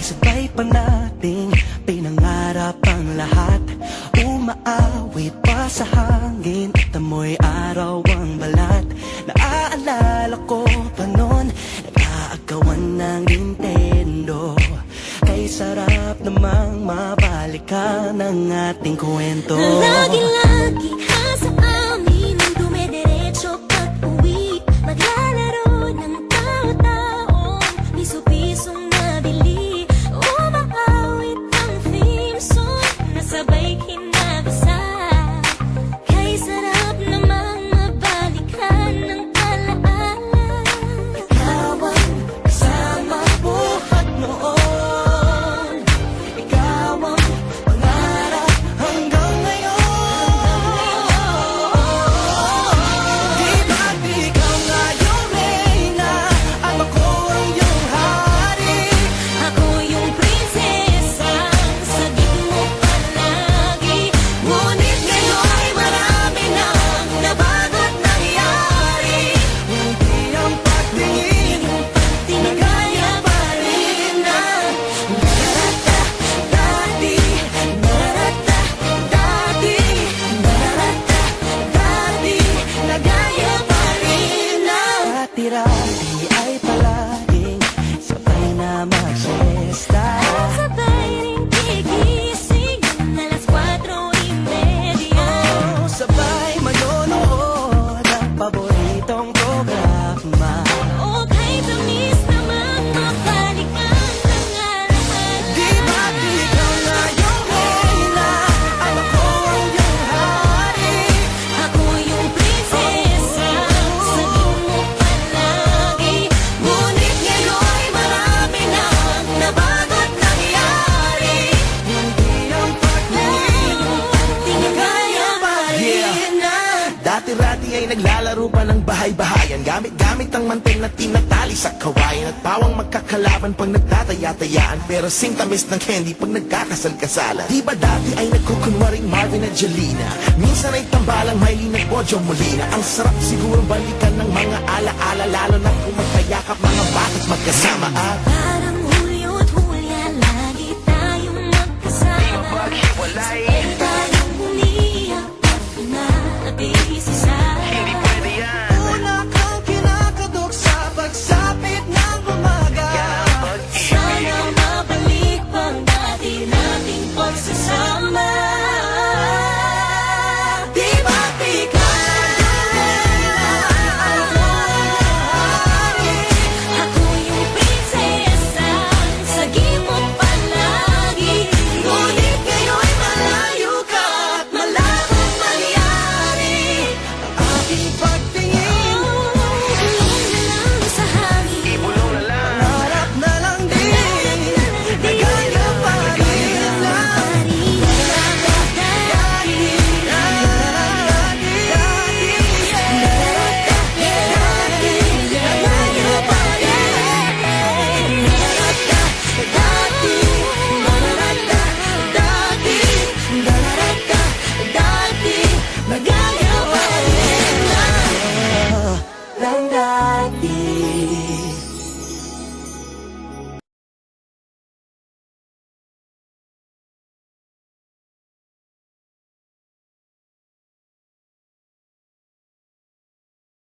sabay pa nating pinangarap ang lahat. Umaawit pa sa hangin at amoy araw ang balat. Naaalala ko pa noon, nag-aagawan ng Nintendo. Kay sarap namang mabalikan ang ating kwento. Lagi-lagi ka sa amin, dumidiretso pag-uwi. Maglalaro ng tao-taong piso-pisong nabili. Umaawit ang theme song, nasabay kinabasa. Kay sarap namang mabalikan ng alaala. Ikaw ang kasama buhat noon. Ikaw ang pangarap hanggang ngayon. Di ba't ikaw nga yung reyna at ako ang iyong hari? Ako yung prinsesa, sagip mo palagi. Ngunit ngayon ay marami nang nabago't nangyari. Hindi ang pagtingin na gaya pa rin na narata dati, narata dati, narata dati, na gaya pa rin na dati-dati ay palaging sabay na mag-siesta. Sabay ring gigising ng alas 4:30. Sabay manonood ng paboritong programa. Okay, tamis naman mabalikan ng alaala. Di ba't ikaw nga yung reyna at ako ang iyong hari? Ako yung prinsesa, sagip mo palagi. Ngunit ngayon ay marami nang nabago't nangyari. Hindi ang pagtingin na gaya pa rin na. Dati-rati ay naglalaro pa ng bahay-bahayan, gamit-gamit ang mantel na tinatali sa kawayan. At pawang magkakalaban pag nagtataya-tayaan, pero sing-tamis ng candy pag nagkakasal-kasalan. Di ba dati ay nagkukunwaring Marvin at Jelena? Minsan ay tambalang Mylene at Bojo Molina. Ang sarap siguro balikan ng mga ala-ala, lalo na kung magkayakap mga bata't magkasama. At Parang